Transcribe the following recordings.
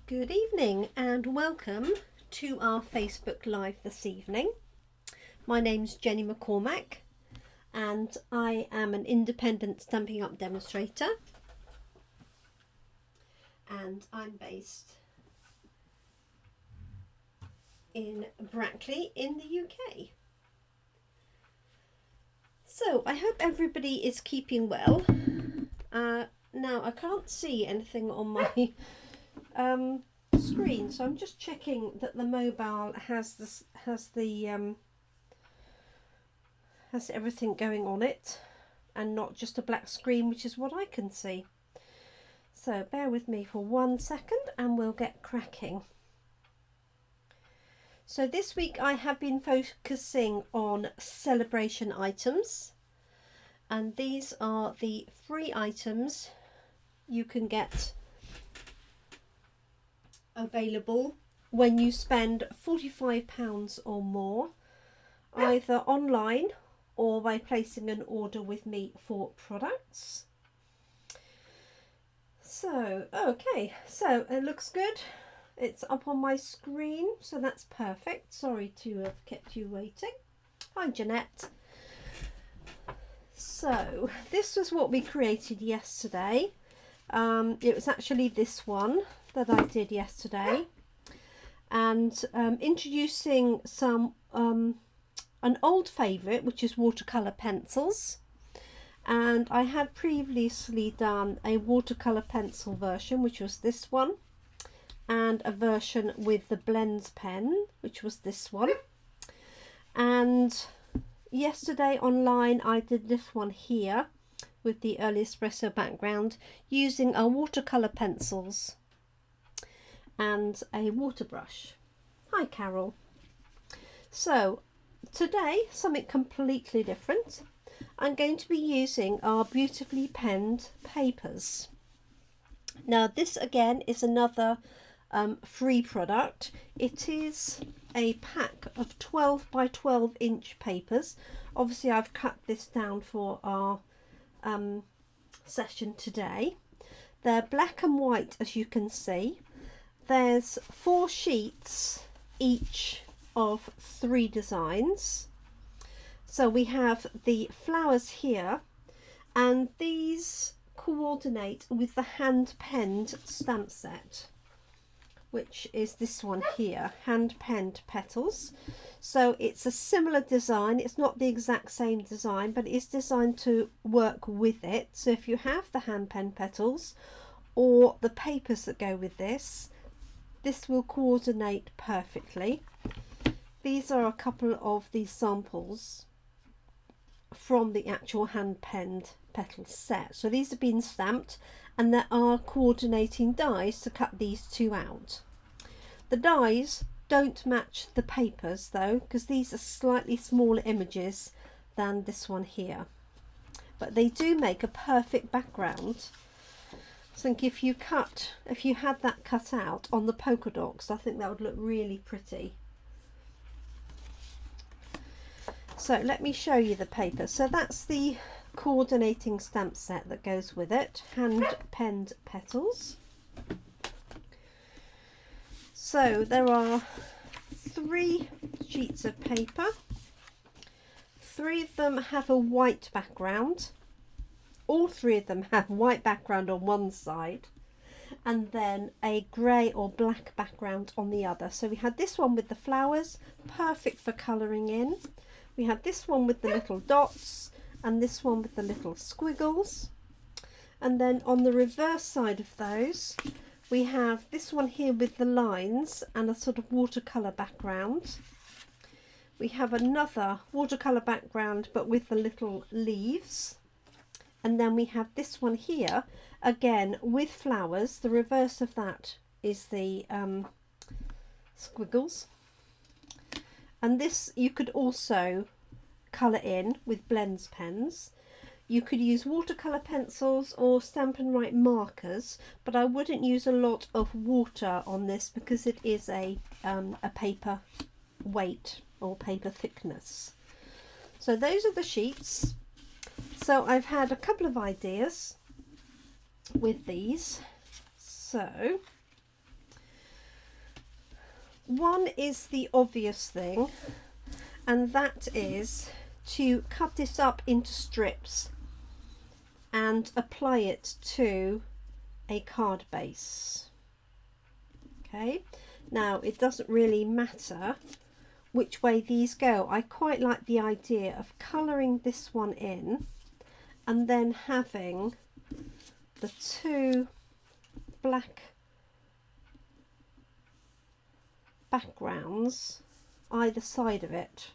Good evening and welcome to our Facebook Live this evening. My name's Jenny McCormack and I am an independent Stampin' Up demonstrator, and I'm based in Brackley in the UK. So I hope everybody is keeping well. Now I can't see anything on my screen, so I'm just checking that the mobile has everything going on it and not just a black screen, which is what I can see. So bear with me for 1 second and we'll get cracking. So this week I have been focusing on Sale-a-Bration items, and these are the free items you can get available when you spend £45 or more, either online or by placing an order with me for products. So okay, so it looks good. It's up on my screen, so that's perfect. Sorry to have kept you waiting. Hi Jeanette. So this was what we created yesterday. It was actually this one that I did yesterday, and introducing some an old favourite, which is watercolour pencils. And I had previously done a watercolour pencil version, which was this one, and a version with the blends pen, which was this one. And yesterday online I did this one here with the early espresso background, using our watercolour pencils and a water brush. Hi Carol. So today something completely different. I'm going to be using our beautifully penned papers. Now this again is another free product. It is a pack of 12 by 12 inch papers. Obviously I've cut this down for our session today. They're black and white, as you can see. There's 4 sheets each of 3 designs. So we have the flowers here, and these coordinate with the hand penned stamp set, which is this one here, hand penned petals. So it's a similar design. It's not the exact same design, but it is designed to work with it. So if you have the hand penned petals or the papers that go with this, this will coordinate perfectly. These are a couple of the samples from the actual hand penned petal set. So these have been stamped, and there are coordinating dies to cut these 2 out. The dies don't match the papers though, because these are slightly smaller images than this one here, but they do make a perfect background. I think if you had that cut out on the polka dots, I think that would look really pretty. So let me show you the paper. So that's the coordinating stamp set that goes with it, hand penned petals. So there are 3 sheets of paper. 3 of them have a white background. All 3 of them have white background on one side, and then a grey or black background on the other. So we had this one with the flowers, perfect for colouring in. We had this one with the little dots, and this one with the little squiggles. And then on the reverse side of those, we have this one here with the lines and a sort of watercolour background. We have another watercolour background but with the little leaves. And then we have this one here, again with flowers. The reverse of that is the squiggles. And this you could also colour in with blends pens. You could use watercolour pencils or Stampin' Write markers, but I wouldn't use a lot of water on this because it is a paper weight or paper thickness. So those are the sheets. So I've had a couple of ideas with these. So one is the obvious thing, and that is to cut this up into strips and apply it to a card base. Okay, now it doesn't really matter which way these go. I quite like the idea of colouring this one in and then having the two black backgrounds either side of it,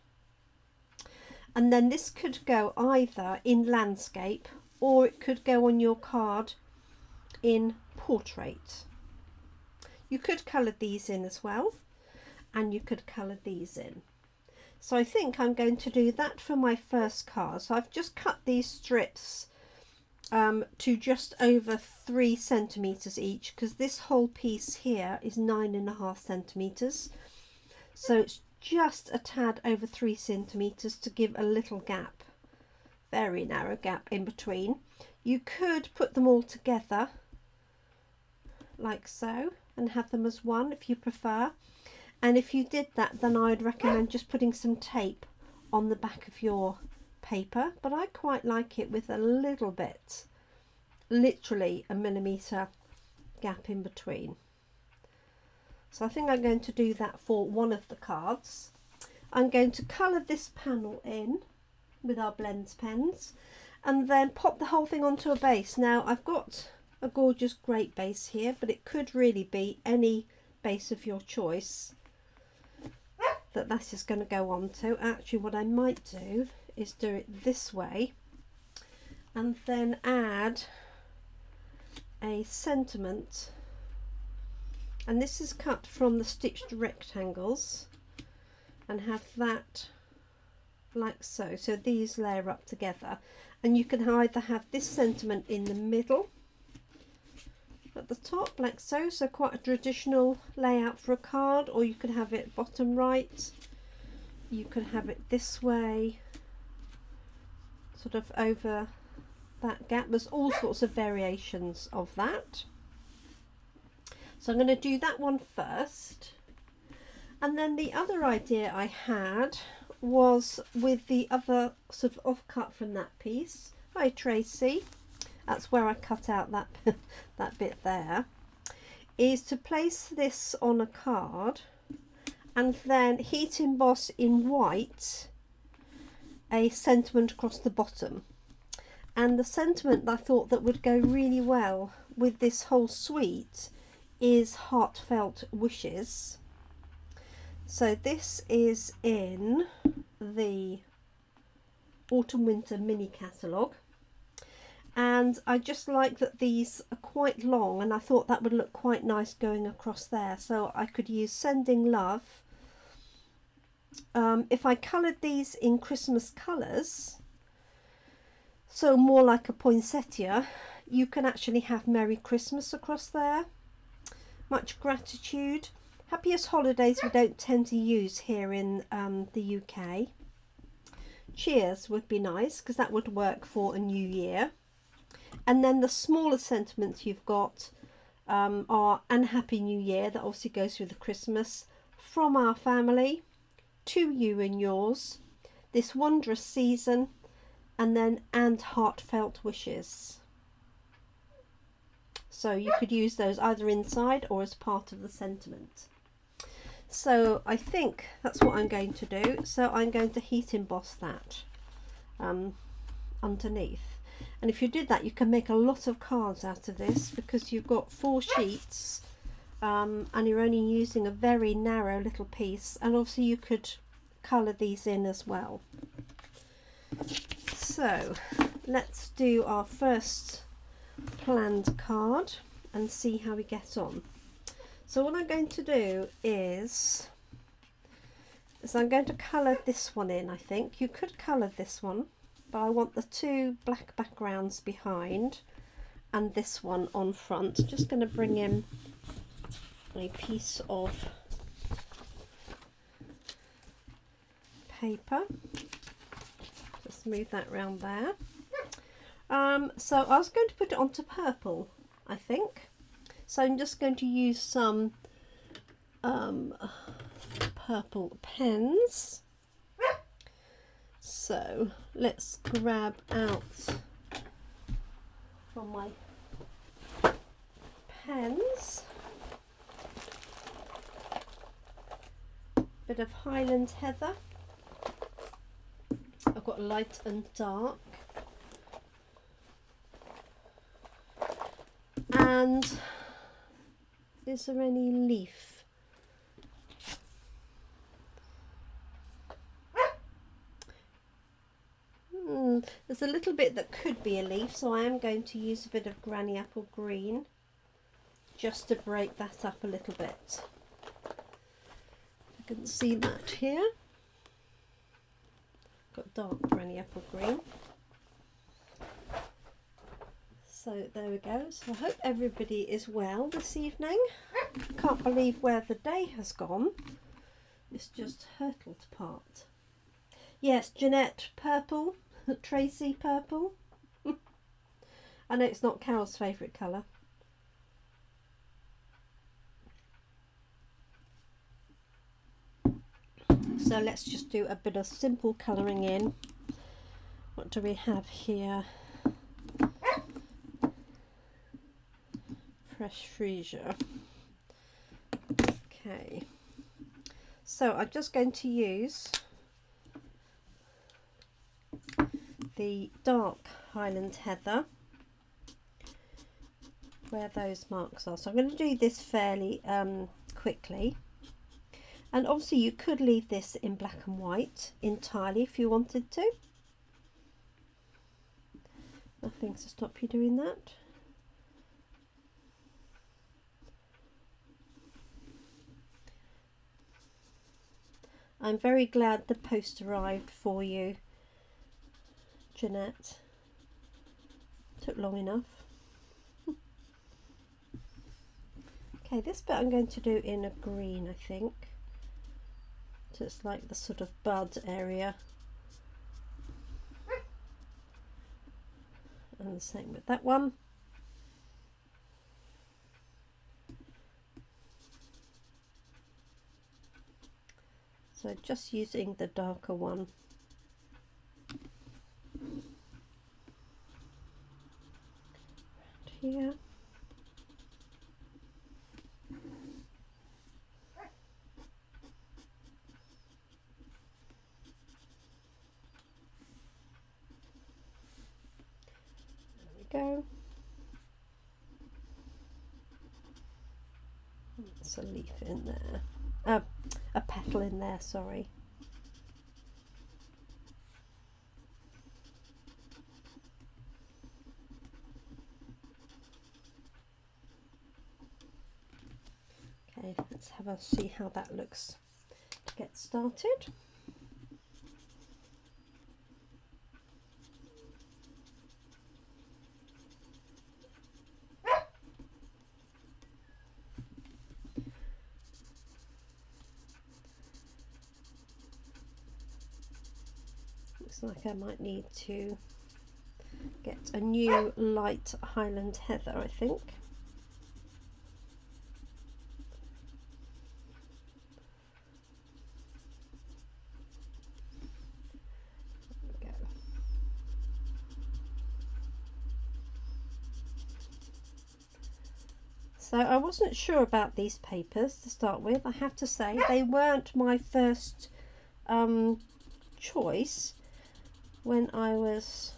and then this could go either in landscape or it could go on your card in portrait. You could colour these in as well, and you could colour these in. So I think I'm going to do that for my first card. So I've just cut these strips to just over 3 centimetres each, because this whole piece here is 9.5 centimetres. So it's just a tad over 3 centimetres to give a little gap, very narrow gap in between. You could put them all together like so and have them as one if you prefer. And if you did that, then I'd recommend just putting some tape on the back of your paper. But I quite like it with a little bit, literally a millimetre gap in between. So I think I'm going to do that for one of the cards. I'm going to colour this panel in with our blends pens and then pop the whole thing onto a base. Now I've got a gorgeous great base here, but it could really be any base of your choice that is going to go on to. Actually, what I might do is do it this way and then add a sentiment, and this is cut from the stitched rectangles, and have that like so. So these layer up together, and you can either have this sentiment in the middle at the top like so, so quite a traditional layout for a card, or you could have it bottom right, you could have it this way, sort of over that gap. There's all sorts of variations of that. So I'm going to do that one first, and then the other idea I had was with the other sort of offcut from that piece. Hi Tracy. That's where I cut out that that bit there, is to place this on a card and then heat emboss in white a sentiment across the bottom. And the sentiment I thought that would go really well with this whole suite is Heartfelt Wishes. So this is in the Autumn Winter mini catalogue. And I just like that these are quite long, and I thought that would look quite nice going across there. So I could use Sending Love. If I coloured these in Christmas colours, so more like a poinsettia, you can actually have Merry Christmas across there. Much gratitude. Happiest holidays we don't tend to use here in the UK. Cheers would be nice, because that would work for a new year. And then the smaller sentiments you've got are Unhappy New Year, that obviously goes through the Christmas, From Our Family, To You and Yours, This Wondrous Season, and then And Heartfelt Wishes. So you could use those either inside or as part of the sentiment. So I think that's what I'm going to do. So I'm going to heat emboss that underneath. And if you did that, you can make a lot of cards out of this, because you've got 4 sheets and you're only using a very narrow little piece. And obviously you could colour these in as well. So let's do our first planned card and see how we get on. So what I'm going to do is I'm going to colour this one in. I think you could colour this one, but I want the 2 black backgrounds behind and this one on front. Just going to bring in a piece of paper. Just move that round there. So I was going to put it onto purple, I think. So I'm just going to use some purple pens. So let's grab out from my pens bit of Highland Heather. I've got light and dark. And is there any leaf? There's a little bit that could be a leaf, so I am going to use a bit of Granny Apple Green just to break that up a little bit. You can see that here. Got dark Granny Apple Green. So there we go. So I hope everybody is well this evening. Can't believe where the day has gone. It's just hurtled apart. Yes, Jeanette purple, Tracy purple. I know it's not Carol's favourite colour. So let's just do a bit of simple colouring in. What do we have here? Fresh freesia. Okay. So I'm just going to use the dark Highland Heather where those marks are. So I'm going to do this fairly quickly. And obviously you could leave this in black and white entirely if you wanted to. Nothing to stop you doing that. I'm very glad the post arrived for you, Jeanette. Took long enough. Okay, this bit I'm going to do in a green, I think. So it's like the sort of bud area. And the same with that one. So just using the darker one. Around here. Go. There's a leaf in there, a petal in there, sorry. Okay, let's have a see how that looks to get started. Looks like I might need to get a new light Highland Heather, I think. There we go. So I wasn't sure about these papers to start with. I have to say they weren't my first choice when I was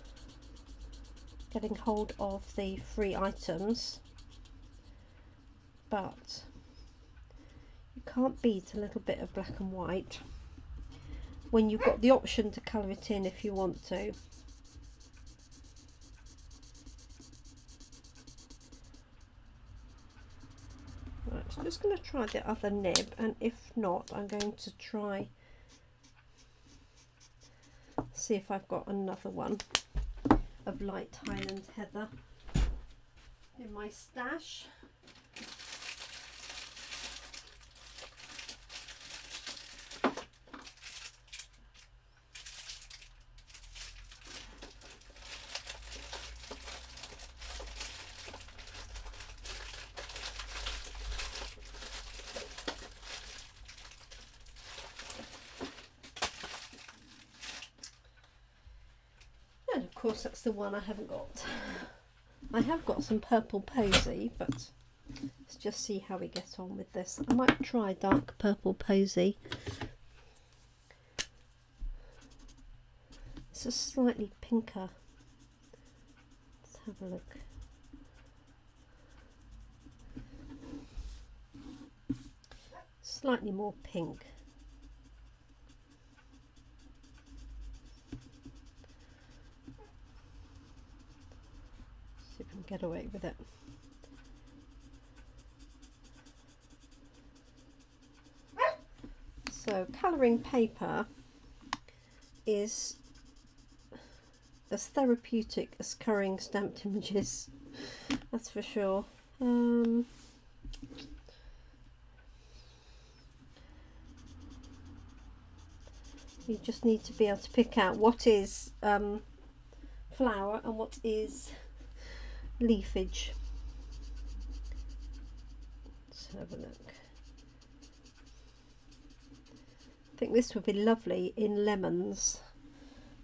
getting hold of the free items, but you can't beat a little bit of black and white when you've got the option to colour it in if you want to. Right, I'm just going to try the other nib, and if not, I'm going to try see if I've got another one of light Highland Heather in my stash. course that's the one I haven't got. I have got some purple posy, but let's just see how we get on with this. I might try dark purple posy. It's a slightly pinker. Let's have a look. Slightly more pink. See if we can get away with it. So colouring paper is as therapeutic as colouring stamped images, that's for sure. You just need to be able to pick out what is flower and what is leafage. Let's have a look. I think this would be lovely in lemons,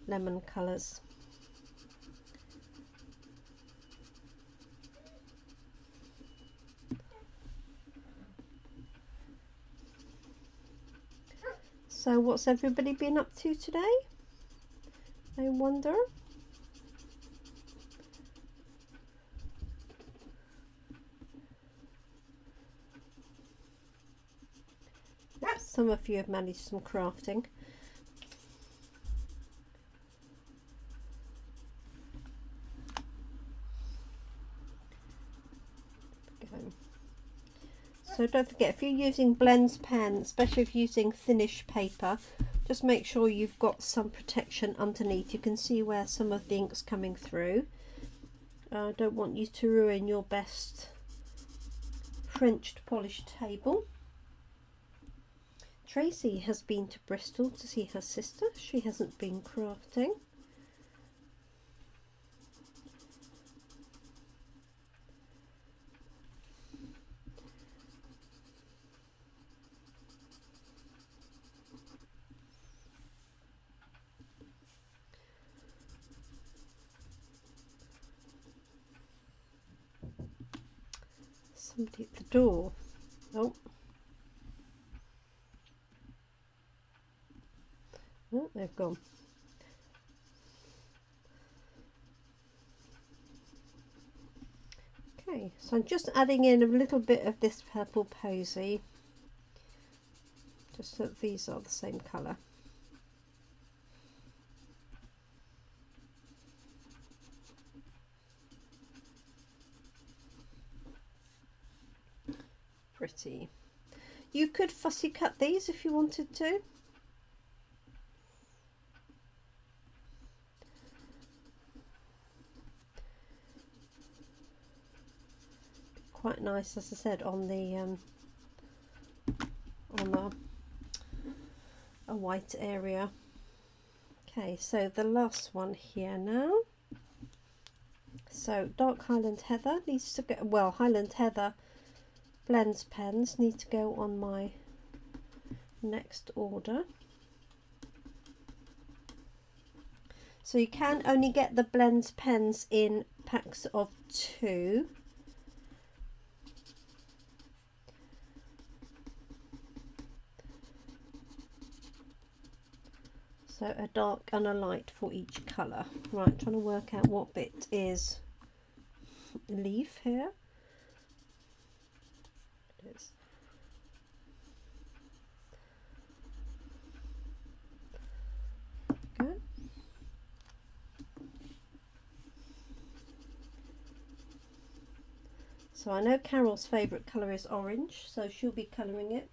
lemon colours. So what's everybody been up to today? I wonder. Some of you have managed some crafting. So don't forget, if you're using blends pen, especially if you're using thinnish paper, just make sure you've got some protection underneath. You can see where some of the ink's coming through. I don't want you to ruin your best Frenched polished table. Tracy has been to Bristol to see her sister. She hasn't been crafting. Somebody at the door. Oh. Oh, they've gone. Okay, so I'm just adding in a little bit of this purple posy, just so that these are the same colour. Pretty. You could fussy cut these if you wanted to. Quite nice, as I said, on a white area. Okay, so the last one here now. So dark Highland Heather needs to go, well, Highland Heather blends pens need to go on my next order. So you can only get the blends pens in packs of 2. So a dark and a light for each colour. Right, trying to work out what bit is leaf here. It is. Okay. So I know Carol's favourite colour is orange, so she'll be colouring it.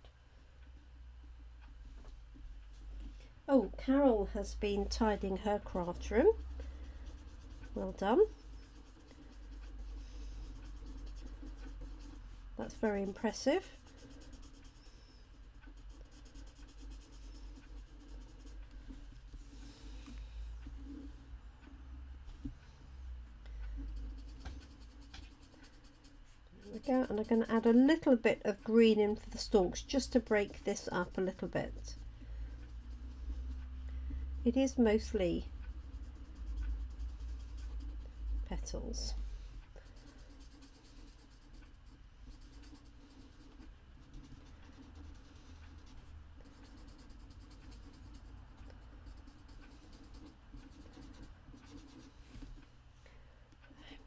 Oh, Carol has been tidying her craft room. Well done. That's very impressive. There we go, and I'm going to add a little bit of green in for the stalks just to break this up a little bit. It is mostly petals.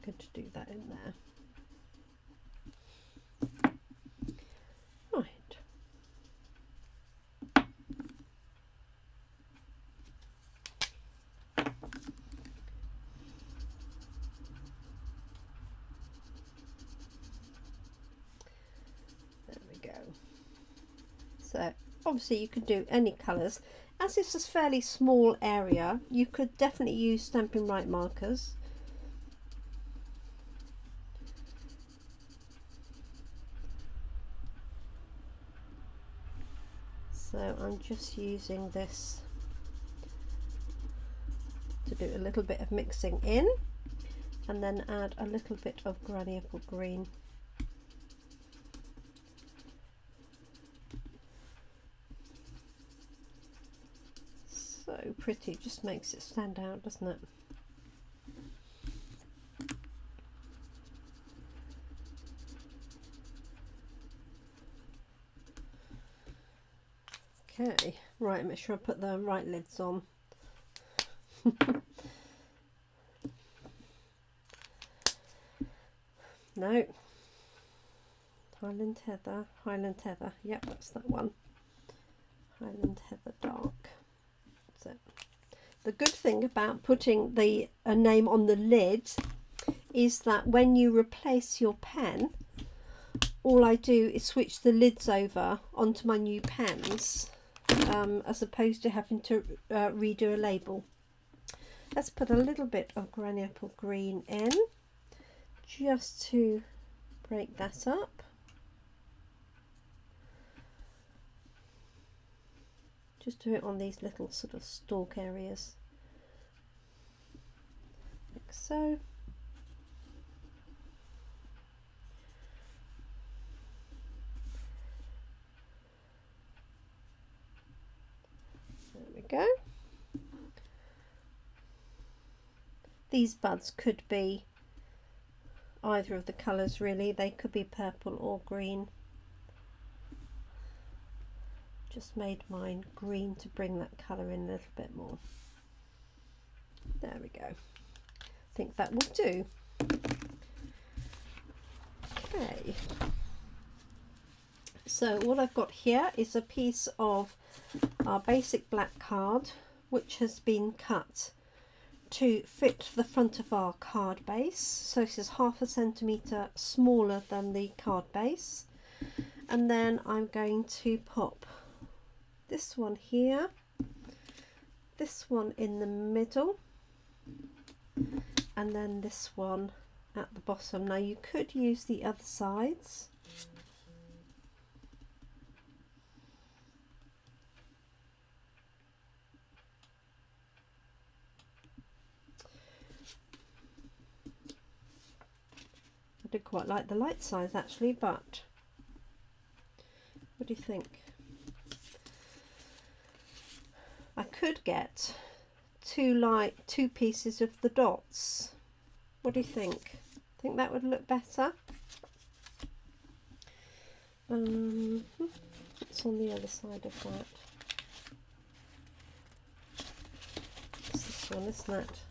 I'm going to do that in there. Right. There we go. So obviously you could do any colours. As it's a fairly small area, you could definitely use Stampin' Right markers. So I'm just using this to do a little bit of mixing in, and then add a little bit of Granny Apple Green. So pretty, just makes it stand out, doesn't it? Okay, right, make sure I put the right lids on. No. Highland Heather, yep, that's that one. Highland Heather Dark. That's it. The good thing about putting a name on the lid is that when you replace your pen, all I do is switch the lids over onto my new pens, as opposed to having to redo a label. Let's put a little bit of Granny Apple Green in, just to break that up. Just do it on these little sort of stalk areas, like so. There we go. These buds could be either of the colours really, they could be purple or green. Just made mine green to bring that colour in a little bit more. There we go. I think that will do. Okay. So what I've got here is a piece of our basic black card, which has been cut to fit the front of our card base. So this is 1/2 centimetre smaller than the card base. And then I'm going to pop this one here, this one in the middle, and then this one at the bottom. Now you could use the other sides. I do quite like the light size actually, but what do you think? I could get two pieces of the dots. What do you think? Think that would look better? What's on the other side of that? It's this one, isn't it?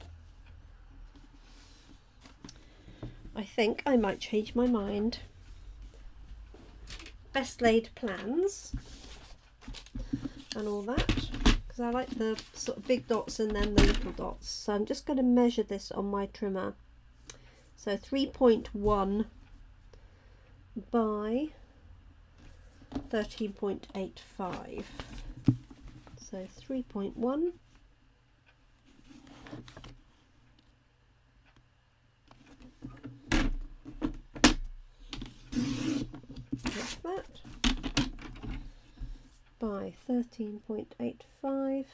I think I might change my mind. Best laid plans and all that, because I like the sort of big dots and then the little dots. So I'm just going to measure this on my trimmer. So 3.1 by 13.85. So 3.1 that by 13.85.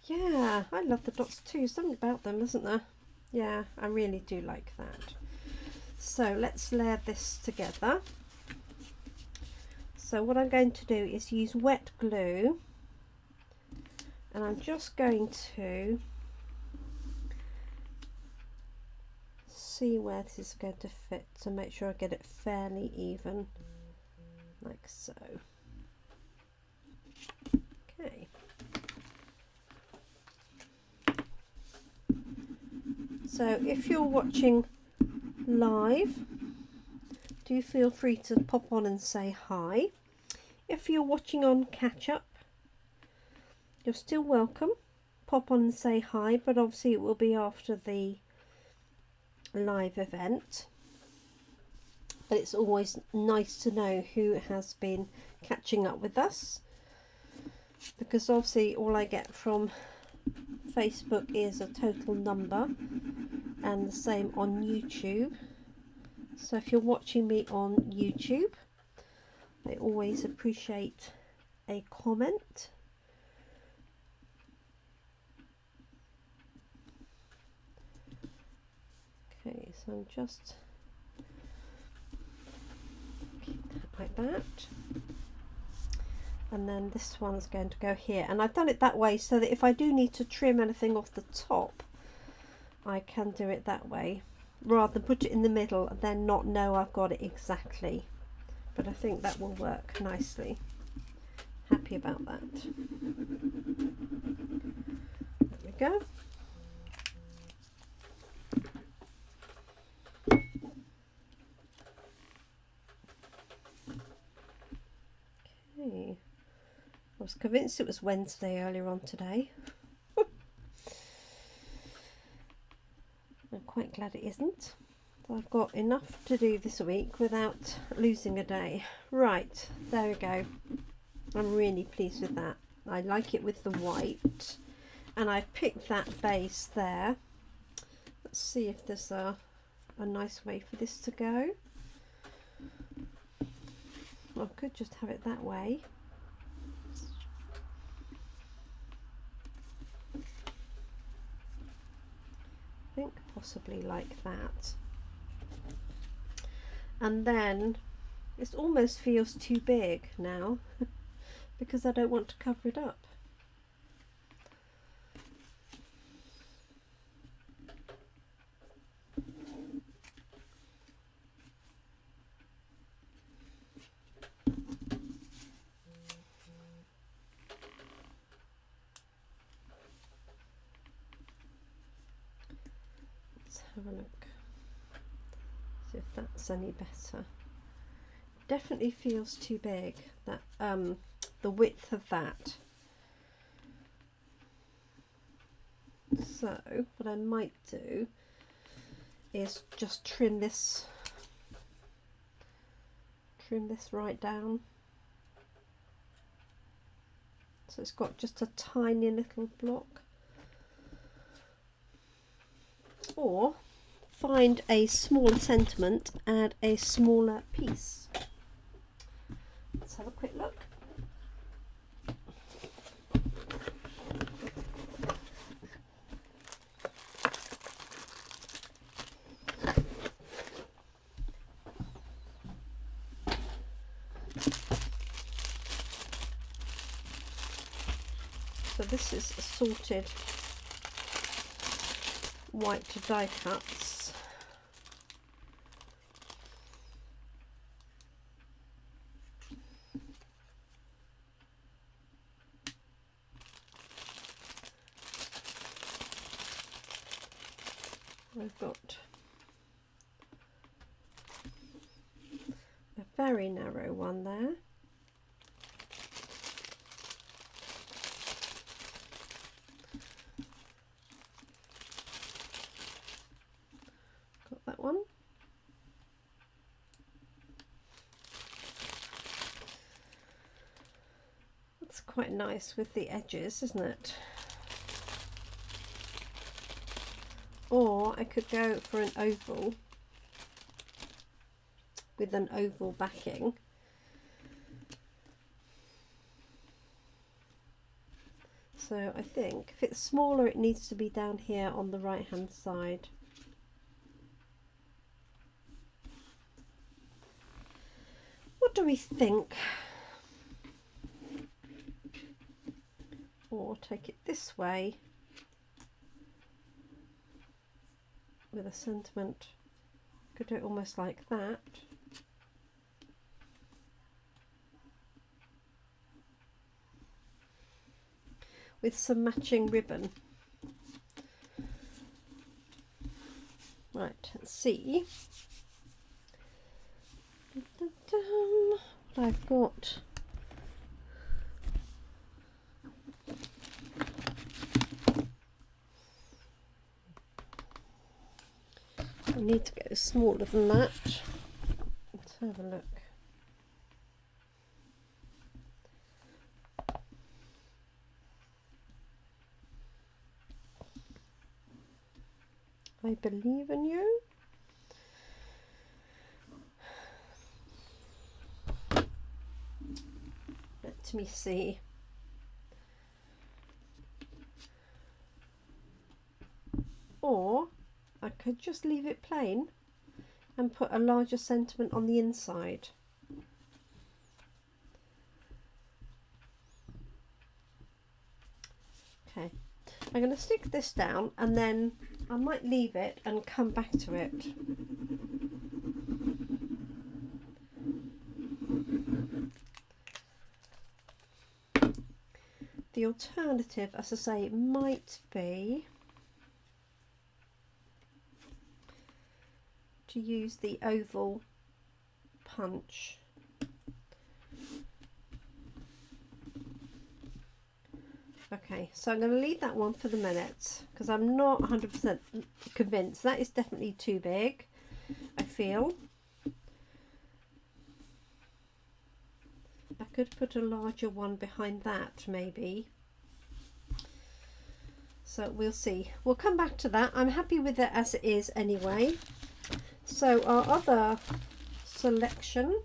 Yeah, I love the dots too. Something about them, isn't there? Yeah, I really do like that. So let's layer this together. So what I'm going to do is use wet glue, and I'm just going to see where this is going to fit to make sure I get it fairly even, like so. Okay. So if you're watching live, do feel free to pop on and say hi. If you're watching on catch up, you're still welcome. Pop on and say hi, but obviously it will be after the live event. But it's always nice to know who has been catching up with us, because obviously all I get from Facebook is a total number, and the same on YouTube. So if you're watching me on YouTube, I always appreciate a comment. Okay, so I'm just keep that like that, and then this one's going to go here, and I've done it that way so that if I do need to trim anything off the top, I can do it that way, rather than put it in the middle and then not know I've got it exactly. But I think that will work nicely. Happy about that. There we go. Okay. I was convinced it was Wednesday earlier on today. I'm quite glad it isn't. So I've got enough to do this week without losing a day. Right, there we go. I'm really pleased with that. I like it with the white, and I picked that base there. Let's see if there's a nice way for this to go. I could just have it that way. I think possibly like that. And then it almost feels too big now because I don't want to cover it up. Let's have a look, see if that's any better. Definitely feels too big, that the width of that. So what I might do is just trim this right down, so it's got just a tiny little block, or find a smaller sentiment, add a smaller piece. Let's have a quick look. So this is assorted white to die cuts. I've got a very narrow one there. Got that one. That's quite nice with the edges, isn't it? Or I could go for an oval with an oval backing. So I think if it's smaller, it needs to be down here on the right hand side. What do we think? or take it this way with a sentiment. Could do it almost like that. With some matching ribbon. Right, let's see what I've got. I need to go smaller than that. Let's have a look. I believe in you. Let me see. Or I could just leave it plain and put a larger sentiment on the inside. Okay, I'm going to stick this down and then I might leave it and come back to it. The alternative, as I say, might be to use the oval punch. Okay, so I'm going to leave that one for the minute because I'm not 100% convinced. That is definitely too big, I feel. I could put a larger one behind that maybe. So we'll see. We'll come back to that. I'm happy with it as it is anyway. So our other selection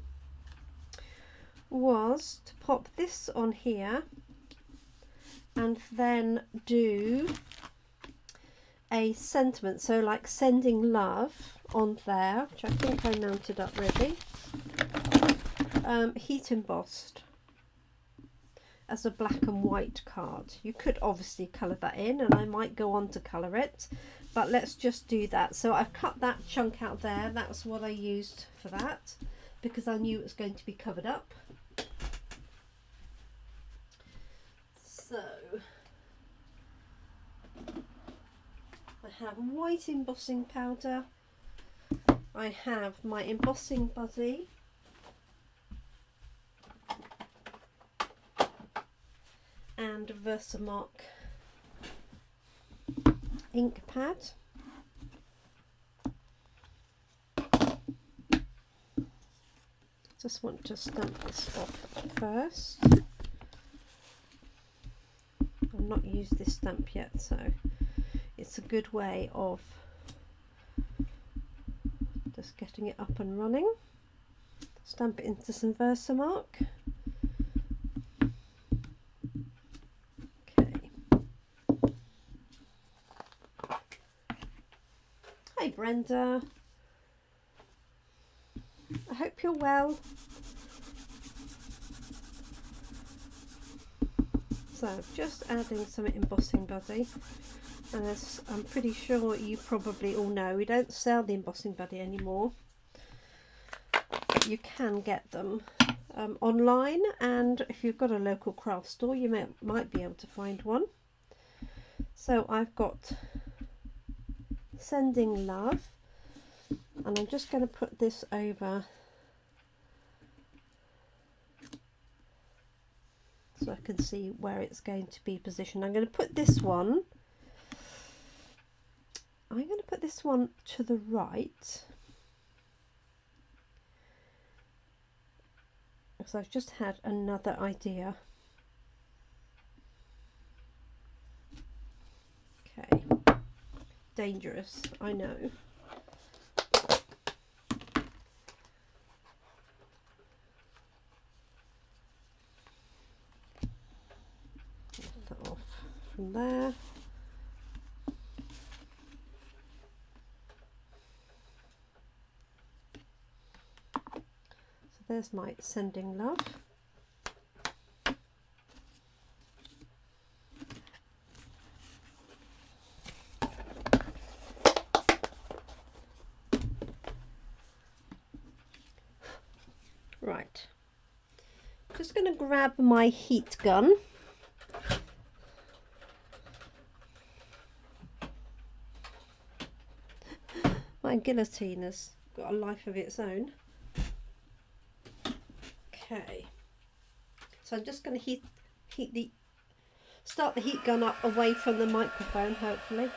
was to pop this on here and then do a sentiment, so like sending love on there, which I think I mounted up ready, heat embossed as a black and white card. You could obviously colour that in and I might go on to colour it, but let's just do that. So I've cut that chunk out there. That's what I used for that because I knew it was going to be covered up. So I have white embossing powder, I have my embossing buddy, and Versamark ink pad. Just want to stamp this off first. I've not used this stamp yet, so it's a good way of just getting it up and running. Stamp it into some Versamark. Okay. Hi Brenda. I hope you're well. So just adding some embossing buddy, and as I'm pretty sure you probably all know, we don't sell the embossing buddy anymore, but you can get them online, and if you've got a local craft store you might be able to find one. So I've got Sending Love, and I'm just going to put this over so I can see where it's going to be positioned. I'm going to put this one, to the right, because I've just had another idea. Okay, dangerous, I know. That off from there. So there's my Sending Love. Right, just going to grab my heat gun. My guillotine has got a life of its own. Okay, so I'm just going to start the heat gun up away from the microphone, hopefully.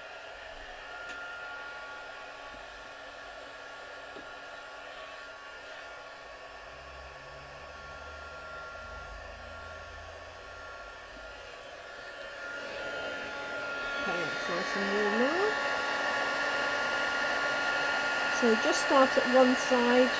Okay, that's nice and warm now. So just start at one side.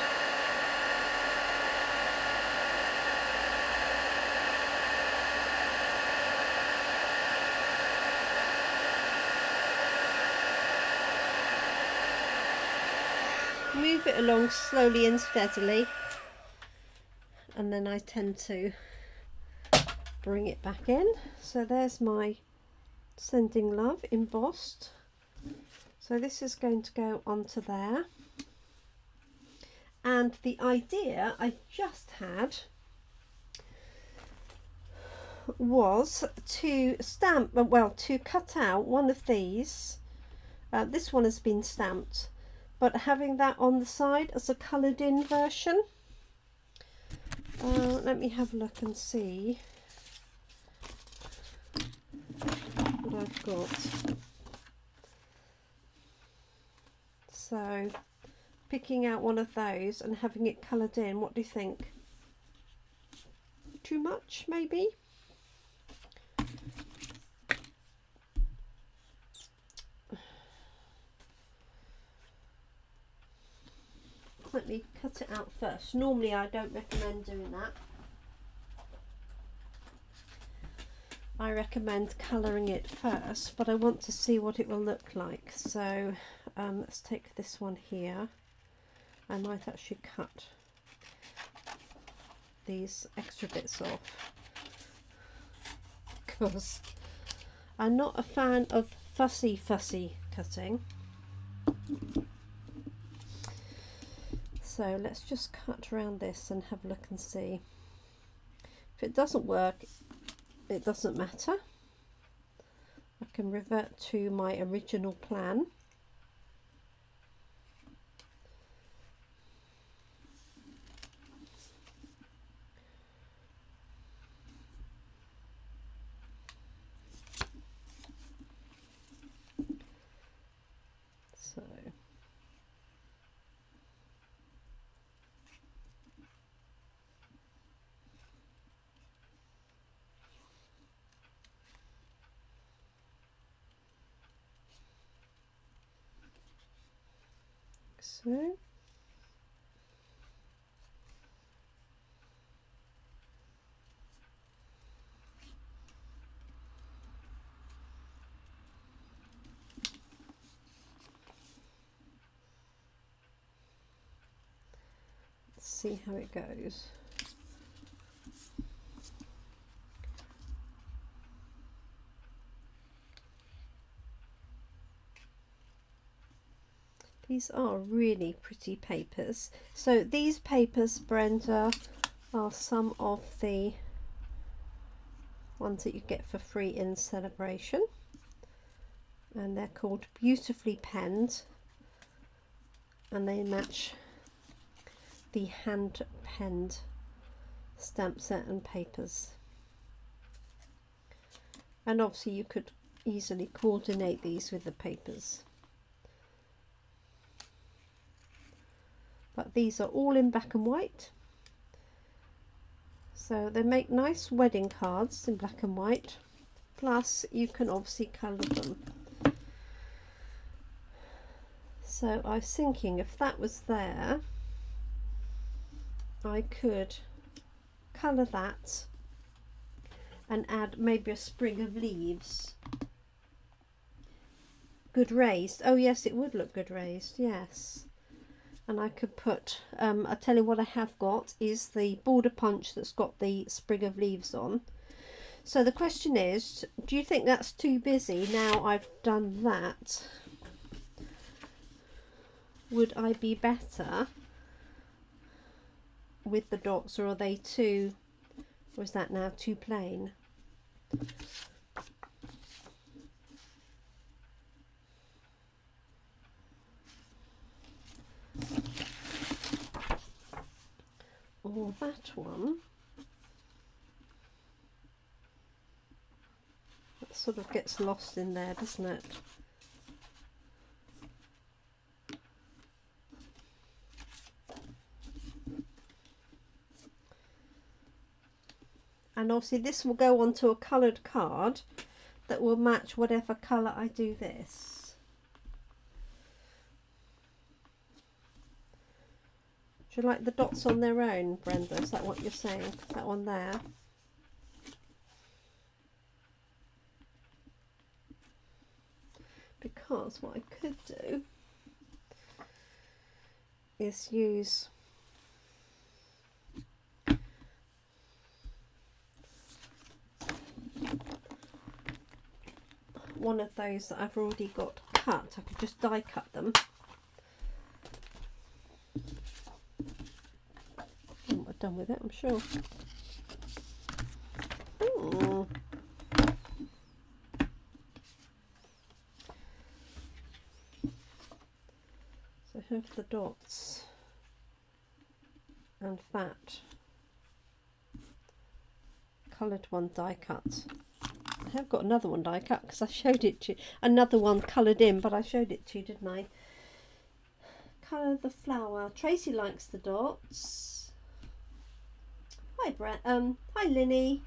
Move it along slowly and steadily, and then I tend to bring it back in. So there's my Sending Love embossed. So this is going to go onto there. And the idea I just had was to stamp, well, to cut out one of these. This one has been stamped, but having that on the side as a coloured in version. Let me have a look and see what I've got. So picking out one of those and having it coloured in, what do you think? Too much, maybe? Let me cut it out first. Normally I don't recommend doing that. I recommend colouring it first, but I want to see what it will look like. So let's take this one here. I might actually cut these extra bits off because I'm not a fan of fussy cutting. So let's just cut around this and have a look and see. If it doesn't work, it doesn't matter. I can revert to my original plan. So let's see how it goes. These are really pretty papers. So these papers, Brenda, are some of the ones that you get for free in Sale-a-Bration, and they're called Beautifully Penned, and they match the hand penned stamp set and papers. And obviously you could easily coordinate these with the papers. But these are all in black and white, so they make nice wedding cards in black and white, plus you can obviously colour them. So I was thinking if that was there, I could colour that and add maybe a sprig of leaves. Good raised. Oh yes, it would look good raised, yes. And I could put, I'll tell you what I have got is the border punch that's got the sprig of leaves on. So the question is, do you think that's too busy now I've done that? Would I be better with the dots, or are they too, or is that now too plain? Or that one, that sort of gets lost in there, doesn't it? And obviously this will go onto a coloured card that will match whatever colour I do this. Do you like the dots on their own, Brenda? Is that what you're saying? That one there? Because what I could do is use one of those that I've already got cut. I could just die cut them. I'm done with it, I'm sure. Ooh. So I have the dots and that coloured one die cut. I have got another one die cut because I showed it to you. Another one coloured in, but I showed it to you, didn't I? Colour the flower. Tracy likes the dots. Hi Brett. Hi Linny.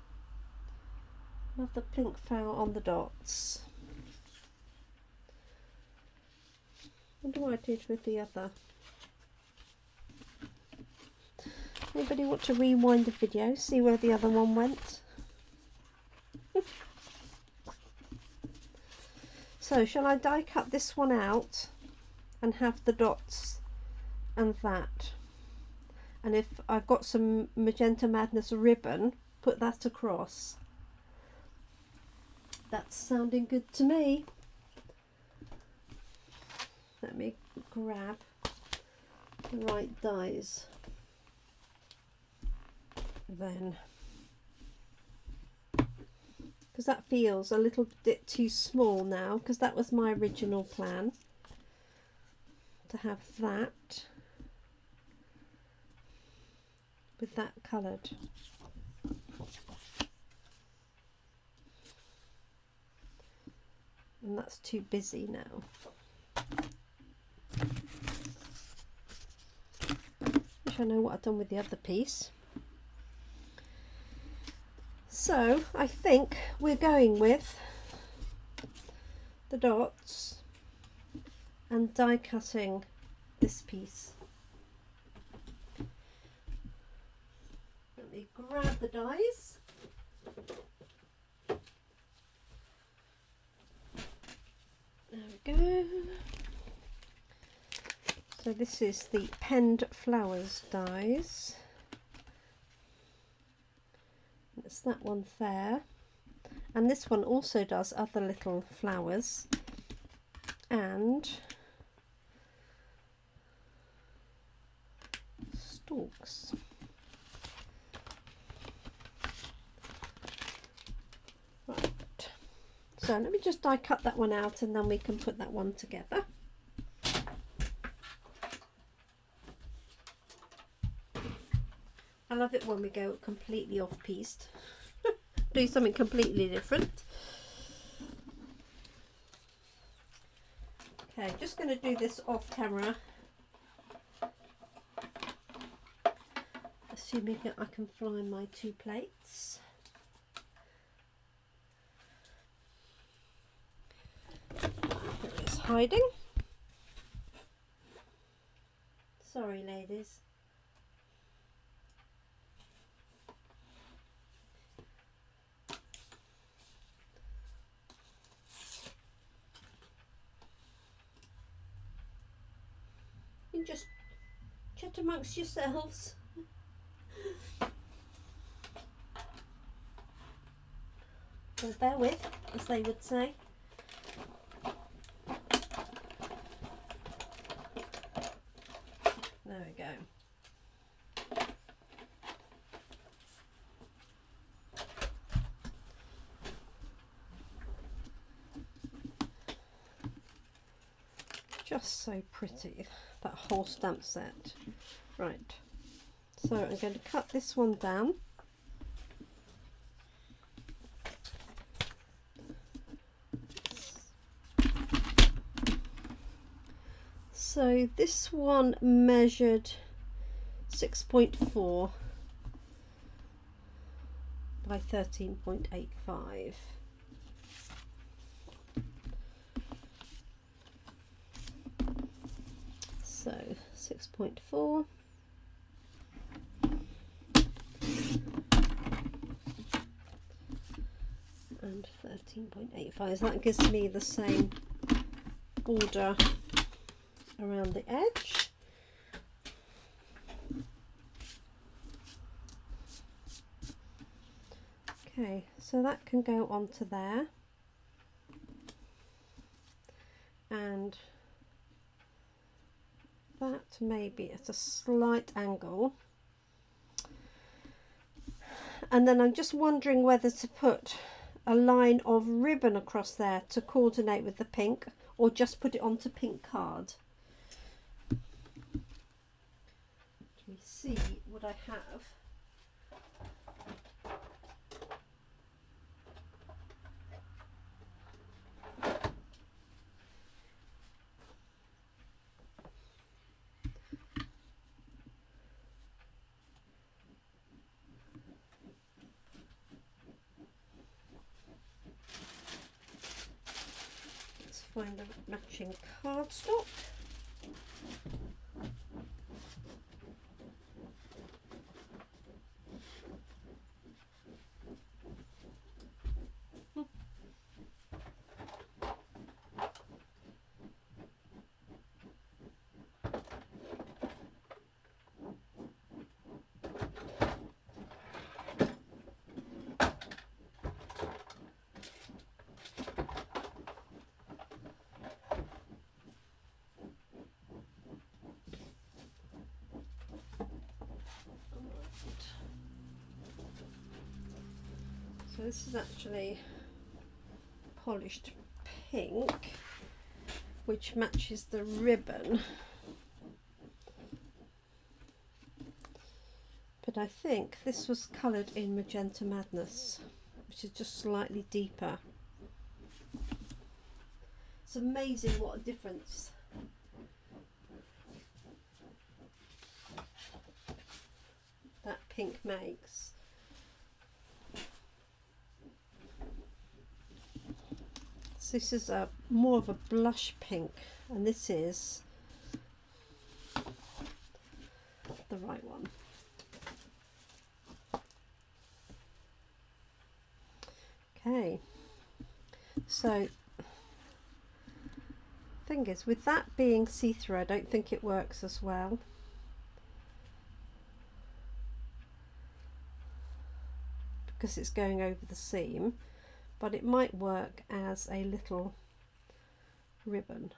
Love the pink flower on the dots. What do I do with the other? Anybody want to rewind the video, see where the other one went? So shall I die cut this one out and have the dots and that? And if I've got some Magenta Madness ribbon, put that across. That's sounding good to me. Let me grab the right dies then, because that feels a little bit too small now, because that was my original plan, to have that with that coloured. And that's too busy now. Wish I know what I've done with the other piece. So I think we're going with the dots and die cutting this piece. Let me grab the dies. There we go. So this is the Penned Flowers dies. It's that one there, and this one also does other little flowers and stalks. Right, so let me just die cut that one out and then we can put that one together. I love it when we go completely off-piste. Do something completely different. Okay, just going to do this off camera. Assuming that I can fly my two plates. There it is hiding. Sorry, ladies. Just chat amongst yourselves. Well, bear with, as they would say. There we go. just so pretty, that whole stamp set. Right, so I'm going to cut this one down. So this one measured 6.4 by 13.85. So 6.4 and 13.85. So that gives me the same border around the edge. Okay, so that can go onto there, and that maybe at a slight angle, and then I'm just wondering whether to put a line of ribbon across there to coordinate with the pink, or just put it onto pink card. Let me see what I have. Let's find the matching cardstock. So this is actually polished pink, which matches the ribbon. But I think this was coloured in Magenta Madness, which is just slightly deeper. It's amazing what a difference that pink makes. So this is a more of a blush pink, and this is the right one. Okay, so thing is, with that being see-through, I don't think it works as well. Because it's going over the seam, but it might work as a little ribbon.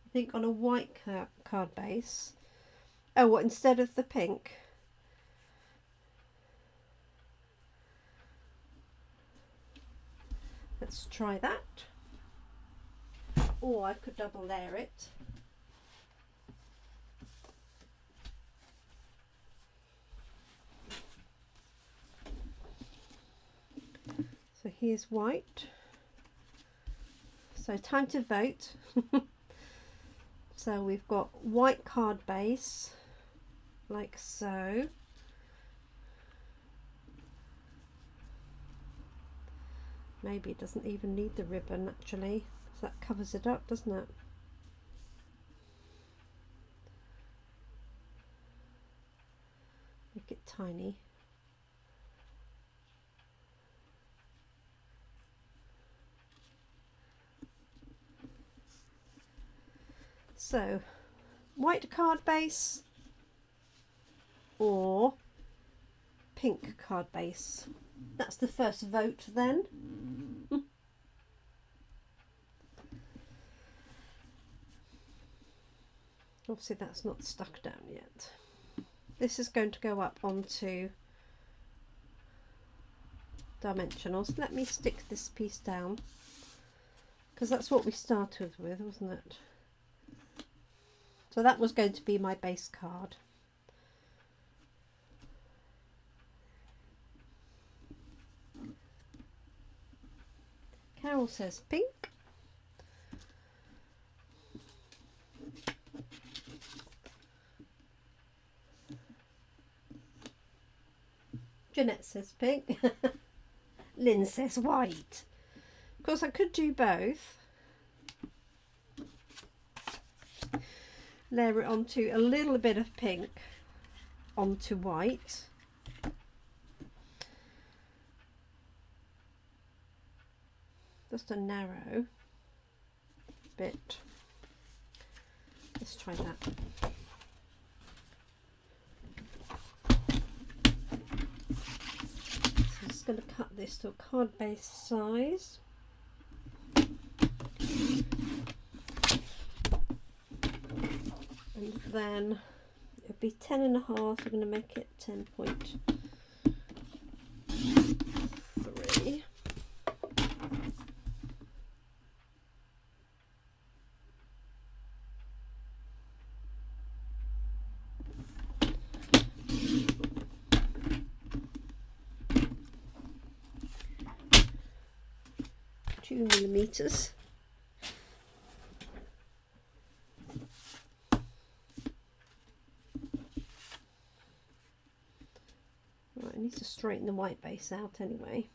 I think on a white card base. Oh, what, instead of the pink? Let's try that. Or I could double layer it. So here's white. So time to vote. So we've got white card base, like so. Maybe it doesn't even need the ribbon actually, so that covers it up, doesn't it? Make it tiny. So, white card base or pink card base. That's the first vote then. Obviously that's not stuck down yet. This is going to go up onto dimensionals. Let me stick this piece down because that's what we started with, wasn't it? So that was going to be my base card. Carol says pink. Jeanette says pink. Lynn says white. Of course I could do both. Layer it onto a little bit of pink onto white. Just a narrow bit. Let's try that. So I'm just going to cut this to a card base size. And then it'll be 10.5. We're going to make it 10.3. Millimeters. Right, I need to straighten the white base out anyway.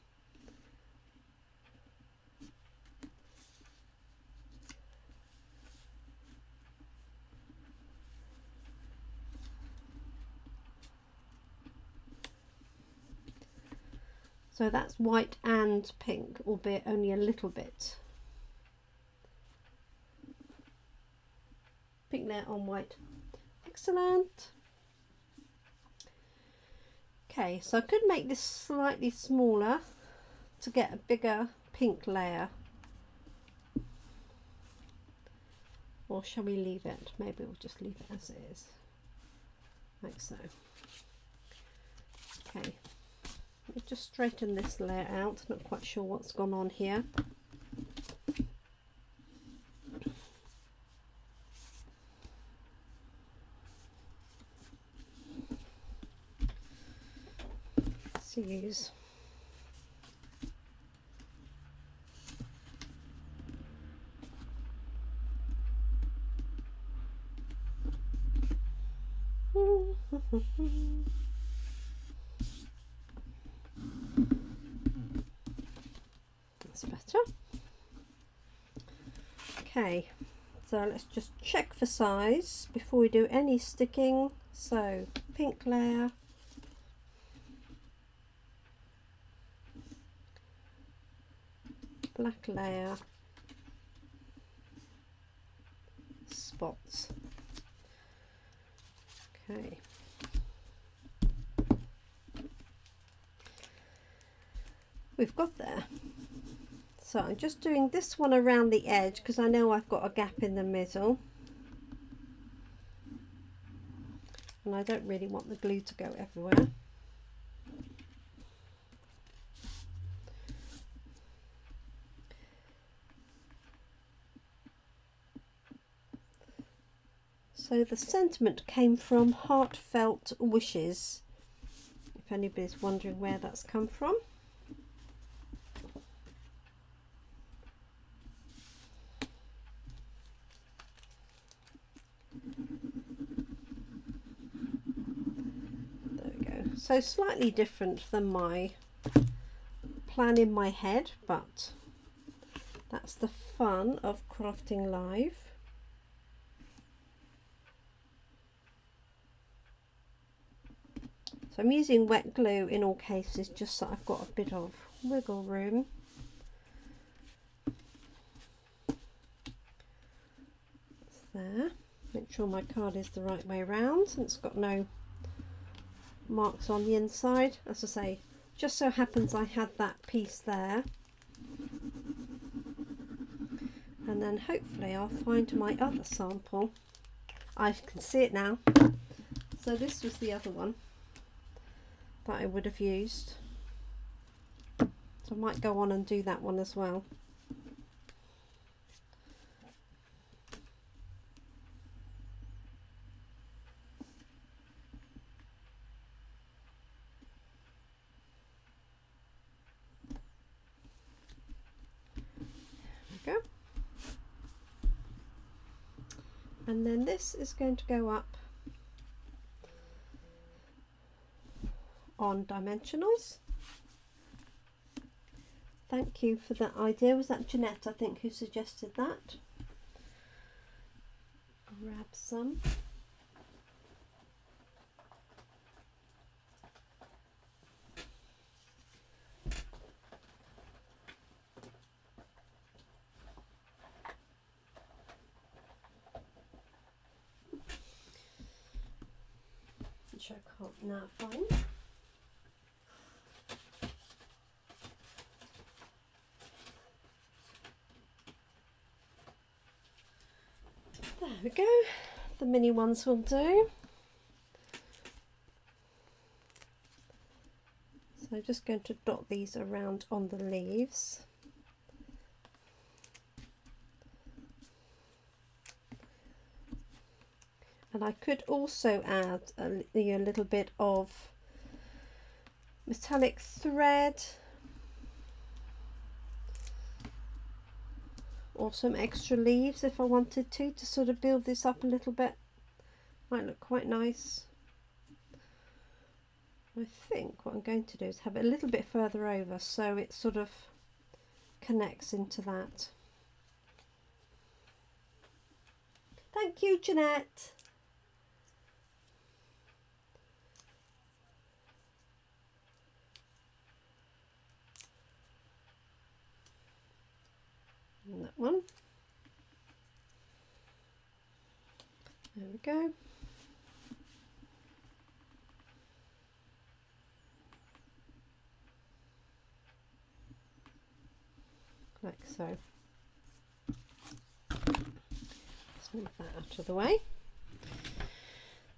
So that's white and pink, albeit only a little bit. Pink there on white. Excellent. Okay, so I could make this slightly smaller to get a bigger pink layer. Or shall we leave it? Maybe we'll just leave it as it is. Like so. Okay. Let me just straighten this layer out. Not quite sure what's gone on here. Let's use that's better. Okay, so let's just check for size before we do any sticking. So pink layer, black layer, spots. Okay. We've got there. So I'm just doing this one around the edge because I know I've got a gap in the middle. And I don't really want the glue to go everywhere. So the sentiment came from Heartfelt Wishes, if anybody's wondering where that's come from. There we go. So slightly different than my plan in my head, but that's the fun of crafting live. So I'm using wet glue in all cases just so I've got a bit of wiggle room. That's there. Make sure my card is the right way around and it's got no marks on the inside. As I say, just so happens I had that piece there. And then hopefully I'll find my other sample. I can see it now. So this was the other one that I would have used. So I might go on and do that one as well. There we go. And then this is going to go up on dimensionals. Thank you for that idea. Was that Jeanette, I think, who suggested that? Grab some. Which I can't now find. There we go, the mini ones will do. So I'm just going to dot these around on the leaves. And I could also add a little bit of metallic thread or some extra leaves if I wanted to sort of build this up a little bit. Might look quite nice. I think what I'm going to do is have it a little bit further over so it sort of connects into that. Thank you, Jeanette. And that one. There we go. Like so. Let's move that out of the way.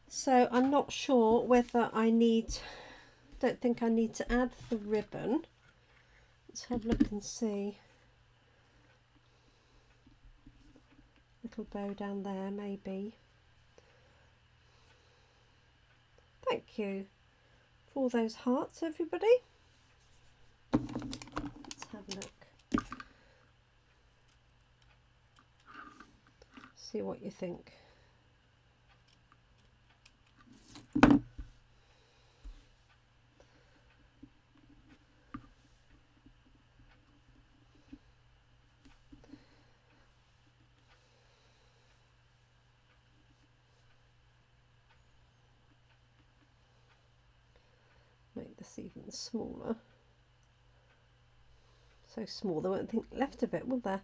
So I'm not sure whether don't think I need to add the ribbon. Let's have a look and see. Little bow down there, maybe. Thank you for all those hearts, everybody. Let's have a look. See what you think. Make this even smaller. So small there won't think left of it, will there?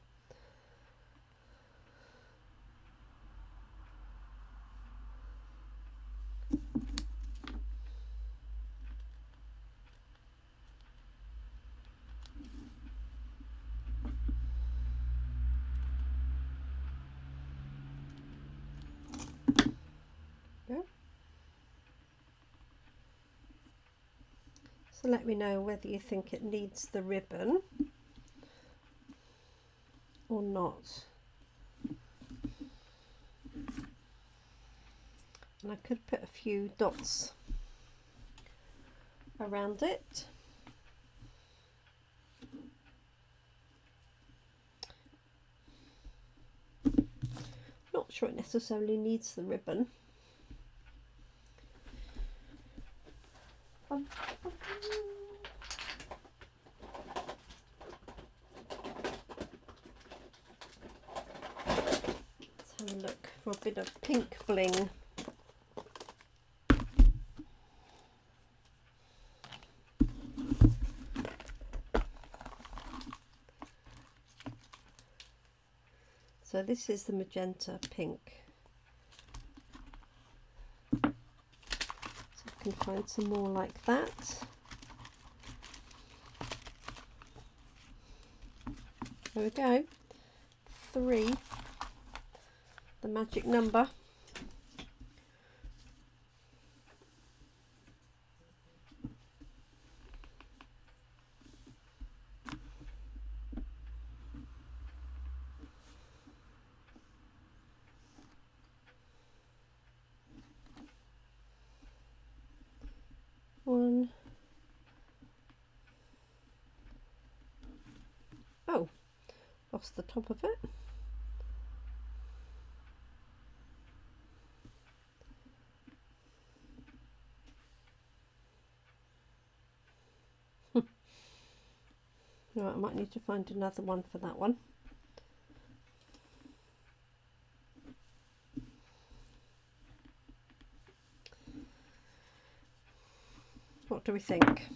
Yeah. So let me know whether you think it needs the ribbon or not. And I could put a few dots around it. Not sure it necessarily needs the ribbon. Let's have a look for a bit of pink bling. So this is the magenta pink. So I can find some more like that. There we go. 3, the magic number. across the top of it. Right, I might need to find another one for that one. What do we think?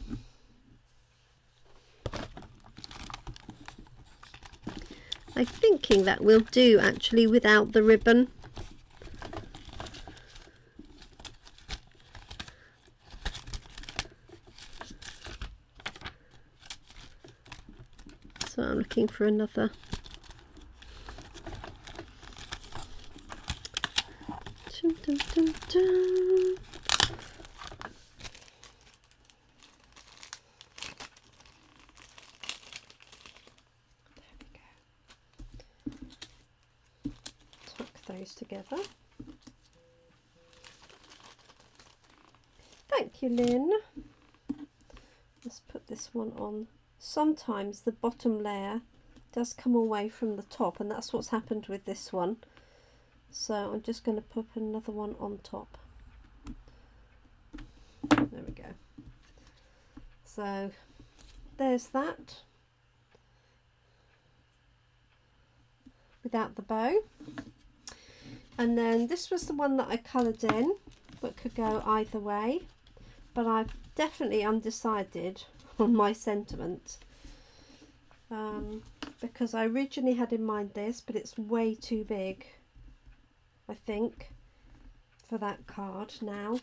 I'm thinking that will do actually without the ribbon. So I'm looking for another. Dun, dun, dun, dun. Those together. Thank you, Lynn. Let's put this one on. Sometimes the bottom layer does come away from the top, and that's what's happened with this one. So I'm just going to put another one on top. There we go. So there's that without the bow. And then this was the one that I coloured in, but could go either way. But I've definitely undecided on my sentiment, because I originally had in mind this, but it's way too big, I think, for that card now.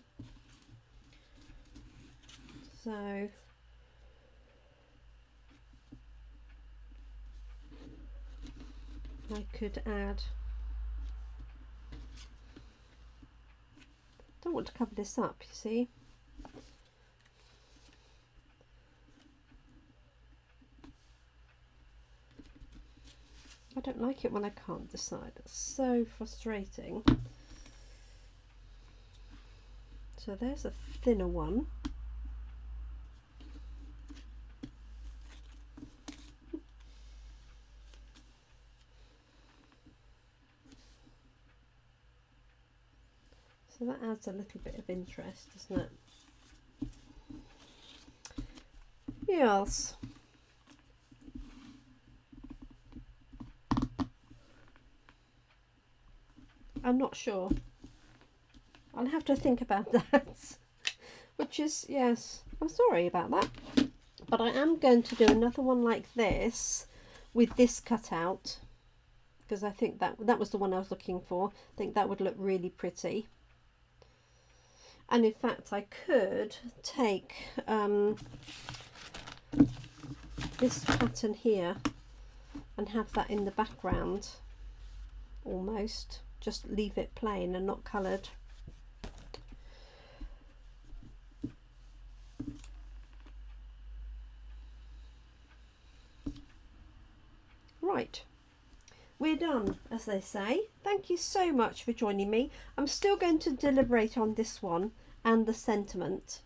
So I could add. Don't want to cover this up, you see. I don't like it when I can't decide. It's so frustrating. So there's a thinner one. So that adds a little bit of interest, doesn't it? Yes. I'm not sure. I'll have to think about that. Which is, yes, I'm sorry about that. But I am going to do another one like this with this cut out, because I think that was the one I was looking for. I think that would look really pretty. And in fact, I could take this pattern here and have that in the background, almost. Just leave it plain and not coloured. Right, we're done, as they say. Thank you so much for joining me. I'm still going to deliberate on this one and the sentiment.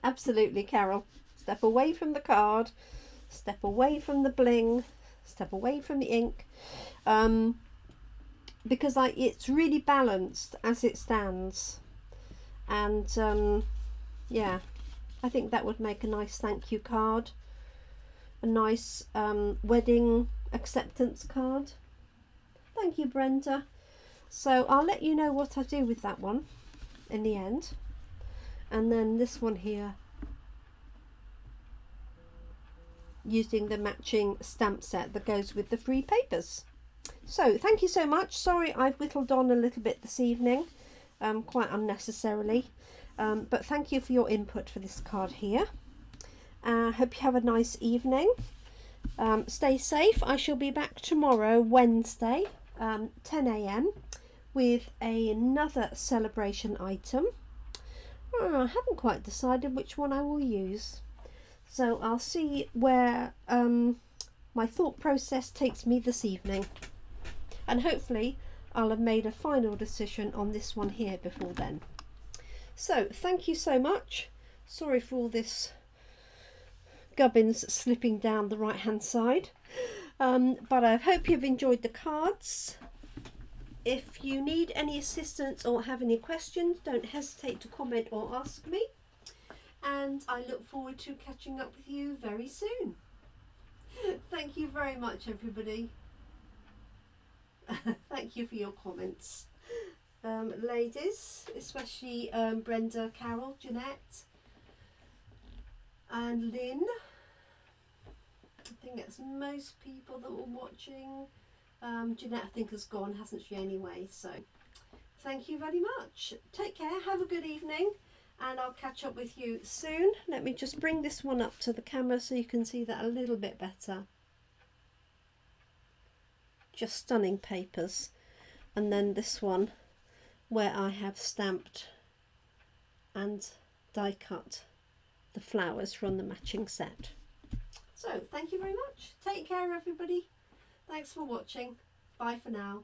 Absolutely, Carol. Step away from the card, step away from the bling, step away from the ink, because it's really balanced as it stands, and yeah, I think that would make a nice thank you card, a nice wedding acceptance card. Thank you, Brenda. So I'll let you know what I do with that one in the end. And then this one here, using the matching stamp set that goes with the free papers. So thank you so much. Sorry I've whittled on a little bit this evening, quite unnecessarily, but thank you for your input for this card here. Hope you have a nice evening. Stay safe. I shall be back tomorrow, Wednesday, 10 AM, with another celebration item. I haven't quite decided which one I will use, so I'll see where my thought process takes me this evening, and hopefully I'll have made a final decision on this one here before then. So thank you so much. Sorry for all this gubbins slipping down the right hand side. But I hope you've enjoyed the cards. If you need any assistance or have any questions, don't hesitate to comment or ask me. And I look forward to catching up with you very soon. Thank you very much, everybody. Thank you for your comments. Ladies, especially Brenda, Carol, Jeanette and Lynn. I think it's most people that were watching. Jeanette, I think, has gone, hasn't she, anyway? So thank you very much. Take care, have a good evening, and I'll catch up with you soon. Let me just bring this one up to the camera so you can see that a little bit better. Just stunning papers. And then this one where I have stamped and die cut the flowers from the matching set. So thank you very much. Take care, everybody. Thanks for watching. Bye for now.